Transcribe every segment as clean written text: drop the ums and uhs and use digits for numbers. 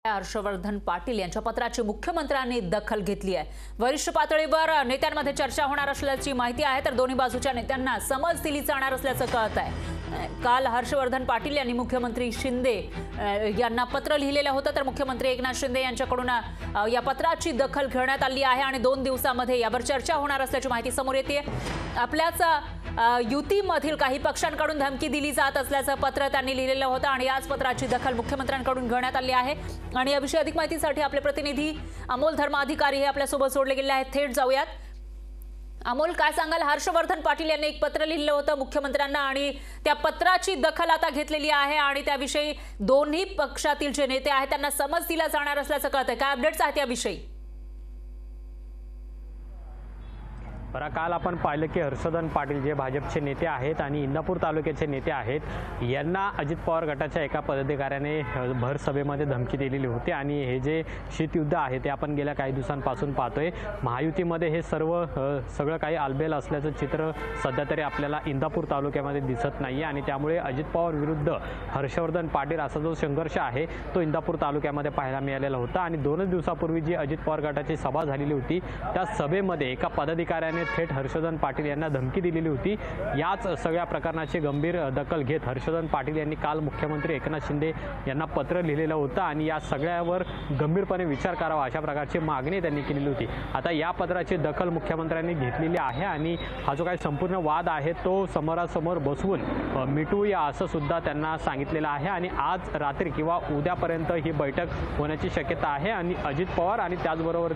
हर्षवर्धन पाटील यांच्या पत्राची मुख्यमंत्र्यांनी दखल घेतली आहे। वरिष्ठ पातळीवर नेत्यांमध्ये चर्चा होणार असल्याची माहिती आहे, तर दोन्ही बाजूच्या नेत्यांना समज दिली जाणार असल्याचं कळत आहे। काल हर्षवर्धन पाटील यांनी मुख्यमंत्री शिंदे यांना पत्र लिहिलेलं होतं, तर मुख्यमंत्री एकनाथ शिंदे यांच्याकडून या पत्राची दखल घेण्यात आली आहे आणि 2 दिवसांमध्ये यावर चर्चा होणार असल्याची माहिती समोर येते। आपल्याच युतीमधील काही पक्षांकडून धमकी दिली जात असल्याचं पत्र त्यांनी लिहिलेलं होतं आणि याच पत्राची दखल मुख्यमंत्र्यांकडून घेण्यात आली आहे। आणि याविषयी अधिक माहितीसाठी आपले प्रतिनिधी अमोल धर्माधिकारी हे आपल्यासोबत जोडले गेले आहेत। थेट जाऊयात। अमोल, काय सांगाल? हर्षवर्धन पाटील यांनी एक पत्र लिहिलं होतं मुख्यमंत्र्यांना आणि त्या पत्राची दखल आता घेतलेली आहे आणि त्याविषयी दोन्ही पक्षातील जे नेते आहेत त्यांना समज दिला जाणार असल्याचं कळतंय। काय अपडेट्स आहेत याविषयी? काल आपण पाहिलं की हर्षवर्धन पाटील जे भाजपचे नेते आहेत आणि इंदापूर तालुक्याचे नेते आहेत, यांना अजित पवार गटाच्या एका पदाधिकाऱ्याने भर सभेमध्ये धमकी दिलेली होती आणि हे जे शीतयुद्ध आहे ते आपण गेल्या काही दिवसांपासून पाहतोय। महायुतीमध्ये हे सगळं काही आलबेल असल्याचं चित्र सध्या तरी आपल्याला इंदापूर तालुक्यामध्ये दिसत नाही आणि त्यामुळे अजित पवार विरुद्ध हर्षवर्धन पाटील असा जो संघर्ष आहे तो इंदापूर तालुक्यामध्ये पाहायला मिळालेला होता। आणि 2 दिवसापूर्वी जी अजित पवार गटाची सभा झालेली होती त्या सभेमध्ये एका पदाधिकाऱ्याने थेट हर्षवर्धन पाटील यांना धमकी दिलेली होती। याच सगळ्या प्रकरणाची गंभीर दखल घेत हर्षवर्धन पाटील यांनी काल मुख्यमंत्री एकनाथ शिंदे यांना पत्र लिहिलेलं होतं आणि या सगळ्यावर गंभीरपणे विचार करावा अशा प्रकारची मागणी त्यांनी केलेली होती। आता या पत्राची दखल मुख्यमंत्र्यांनी घेतलेली आहे आणि हा जो काही संपूर्ण वाद आहे तो समोरासमोर बसवून मिटवूया असं सुद्धा त्यांना सांगितलेलं आहे आणि आज रात्री किंवा उद्यापर्यंत ही बैठक होण्याची शक्यता आहे। आणि अजित पवार आणि त्याचबरोबर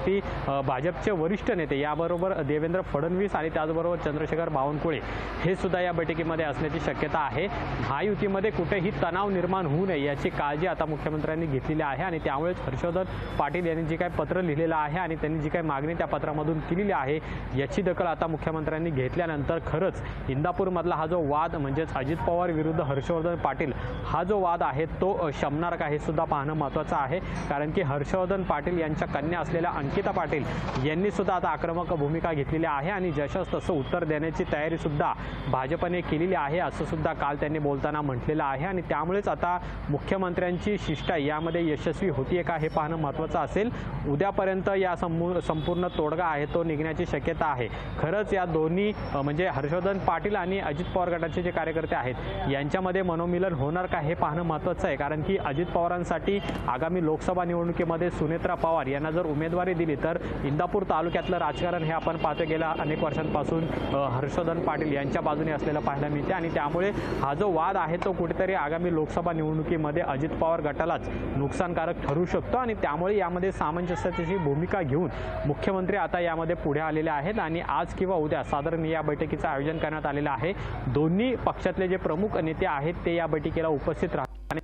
भाजपचे वरिष्ठ नेते याबरोबर देवेंद्र फडणवीस आणि त्याचबरोबर चंद्रशेखर बावनकुळे हे सुद्धा या बैठकीमध्ये असण्याची शक्यता आहे। महायुतीमध्ये कुठेही तणाव निर्माण होऊ नये याची काळजी आता मुख्यमंत्र्यांनी घेतलेली आहे आणि त्यामुळेच हर्षवर्धन पाटील यांनी जे काही पत्र लिहिलेलं आहे आणि त्यांनी जी काही मागणी त्या पत्रामधून केलेली आहे याची दखल आता मुख्यमंत्र्यांनी घेतल्यानंतर खरंच इंदापूरमधला हा जो वाद म्हणजेच अजित पवार विरुद्ध हर्षवर्धन पाटील हा जो वाद आहे तो शमणार का हे सुद्धा पाहणं महत्त्वाचं आहे। कारण की हर्षवर्धन पाटील यांच्या कन्या असलेल्या अंकिता पाटील यांनी सुद्धा आता आक्रमक भूमिका घेतलेली आहे आणि जशास तसं उत्तर देण्याची तयारी सुद्धा भाजपने केलेली आहे असं सुद्धा काल त्यांनी बोलताना म्हटलेलं आहे। आणि त्यामुळेच आता मुख्यमंत्र्यांची शिष्टाई यामध्ये यशस्वी होतीये का हे पाहणं महत्त्वाचं असेल। उद्यापर्यंत या संपूर्ण तोडगा आहे तो निघण्याची शक्यता आहे। खरंच या दोन्ही म्हणजे हर्षवर्धन पाटील आणि अजित पवार गटाचे जे कार्यकर्ते आहेत यांच्यामध्ये मनोमिलन होणार का हे पाहणं महत्त्वाचं आहे। कारण की अजित पवारांसाठी आगामी लोकसभा निवडणुकीमध्ये सुनेत्रा पवार यांना जर उमेदवारी दिली तर इंदापूर तालुक्यातलं राजकारण हे आपण पाहतो गेल्या अनेक वर्षांपासून हर्षवर्धन पाटील यांच्या बाजूने असलेला पाहायला मिळते आणि त्यामुळे हा जो वाद आहे तो कुठेतरी आगामी लोकसभा निवडणुकीमध्ये अजित पवार गटालाच नुकसानकारक ठरू शकतो आणि त्यामुळे यामध्ये सामंजस्याची भूमिका घेऊन मुख्यमंत्री आता यामध्ये पुढे आलेले आहेत आणि आज किंवा उद्या साधारण या बैठकीचं आयोजन करण्यात आलेलं आहे। दोन्ही पक्षातले जे प्रमुख नेते आहेत ते या बैठकीला उपस्थित राहतात आणि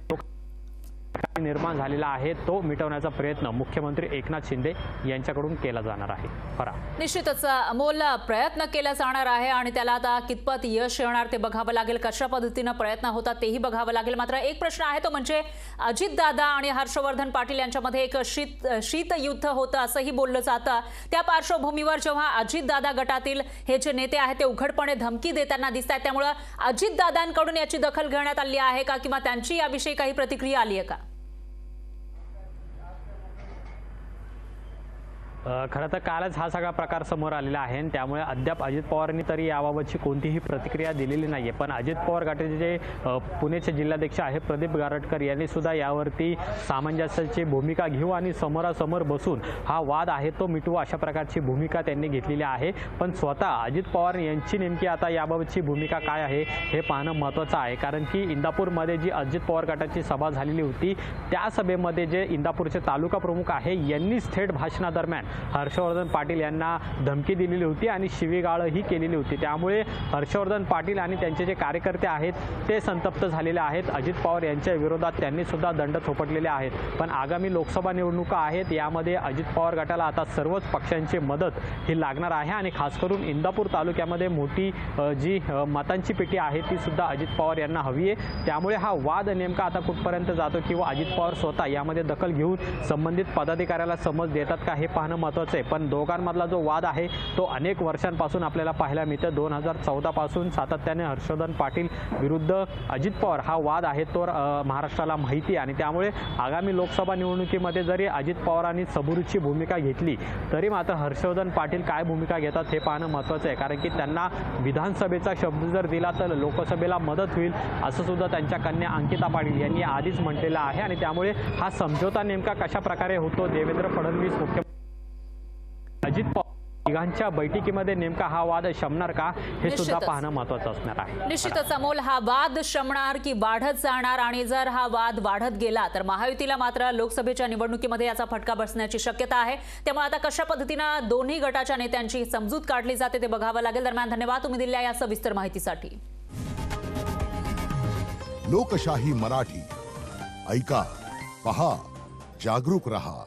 निर्माण झालेला आहे तो मिटवण्याचा प्रयत्न मुख्यमंत्री एकनाथ शिंदे यांच्याकडून केला जाणार आहे। निश्चितच अमोल, प्रयत्न केला जाणार आहे आणि त्याला आता कितपत यश येणार ते बघावं लागेल, कशा पद्धतीने प्रयत्न होतात तेही बघावं लागेल। मात्र एक प्रश्न आहे तो म्हणजे अजितदादा आणि हर्षवर्धन पाटील यांच्यामध्ये एक शीतयुद्ध होतं असंही बोललं जातं। त्या पार्श्वभूमीवर जेव्हा अजितदादा गटातील हे जे नेते आहेत ते उघडपणे धमकी देताना दिसत आहेत, त्यामुळे अजितदादांकडून याची दखल घेण्यात आली आहे का किंवा त्यांची याविषयी काही प्रतिक्रिया आली आहे का? खरं तर कालच हा सगळा प्रकार समोर आलेला आहे आणि त्यामुळे अद्याप अजित पवारांनी तरी याबाबतची कोणतीही प्रतिक्रिया दिलेली नाहीये। पण अजित पवार गटाचे जे पुणेचे जिल्हाध्यक्ष आहेत प्रदीप गारटकर यांनी सुद्धा यावरती सामंजस्याची भूमिका घेऊ आणि समोरासमोर बसून हा वाद आहे तो मिटवू अशा प्रकारची भूमिका त्यांनी घेतलेली आहे। पण स्वतः अजित पवार यांची नेमकी आता याबाबतची भूमिका काय आहे हे पाहणं महत्त्वाचं आहे। कारण की इंदापूरमध्ये जी अजित पवार गटाची सभा झालेली होती त्या सभेमध्ये जे इंदापूरचे तालुका प्रमुख आहे यांनीच थेट भाषणादरम्यान हर्षवर्धन पाटील यांना धमकी दिलेली होती आणि शिवीगाळही केलेली होती। त्यामुळे हर्षवर्धन पाटील आणि त्यांचे जे कार्यकर्ते आहेत ते संतप्त झालेले आहेत। अजित पवार यांच्या विरोधात त्यांनी सुद्धा दंड थोपटलेले आहेत। पण आगामी लोकसभा निवडणुका आहेत यामध्ये अजित पवार गटाला आता सर्वच पक्षांची मदत ही लागणार आहे आणि खास करून इंदापूर तालुक्यामध्ये मोठी जी मतांची पेटी आहे ती सुद्धा अजित पवार यांना हवी आहे। त्यामुळे हा वाद नेमका आता कुठपर्यंत जातो किंवा अजित पवार स्वतः यामध्ये दखल घेऊन संबंधित पदाधिकाऱ्याला समज देतात का हे पाहणं महत्त्वाचं आहे। पण दोघांमधला जो वाद आहे तो अनेक वर्षांपासून आपल्याला पाहायला मिळतं। 2014 पासून सातत्याने हर्षवर्धन पाटील विरुद्ध अजित पवार हा वाद आहे तो महाराष्ट्राला माहिती आहे आणि त्यामुळे आगामी लोकसभा निवडणुकीमध्ये जरी अजित पवारांनी सबुरीची भूमिका घेतली तरी मात्र हर्षवर्धन पाटील काय भूमिका घेतात हे पाहणं महत्त्वाचं आहे, कारण की त्यांना विधानसभेचा शब्द जर दिला तर लोकसभेला मदत होईल असं सुद्धा त्यांच्या कन्या अंकिता पाटील यांनी आधीच म्हटलेलं आहे आणि त्यामुळे हा समझोता नेमका कशा प्रकारे होतो, देवेंद्र फडणवीस मुख्यमंत्री अजित पवार तिघांच्या बैठकीमध्ये नेमका हा वाद शमणार का हे सुद्धा पाहणं महत्त्वाचं असणार आहे। निश्चितच अमोल, हा वाद शमणार की वाढत जाणार, आणि जर हा वाद वाढत गेला तर महायुतीला मात्र लोकसभेच्या निवडणुकीमध्ये याचा फटका बसण्याची शक्यता आहे। त्यामुळे आता कशा पद्धतीने दोन्ही गटाच्या नेत्यांची समजूत काढली जाते ते बघावं लागेल। दरम्यान धन्यवाद तुम्ही दिलेल्या या सविस्तर माहितीसाठी। लोकशाही मराठी ऐका, पहा, जागरूक रहा।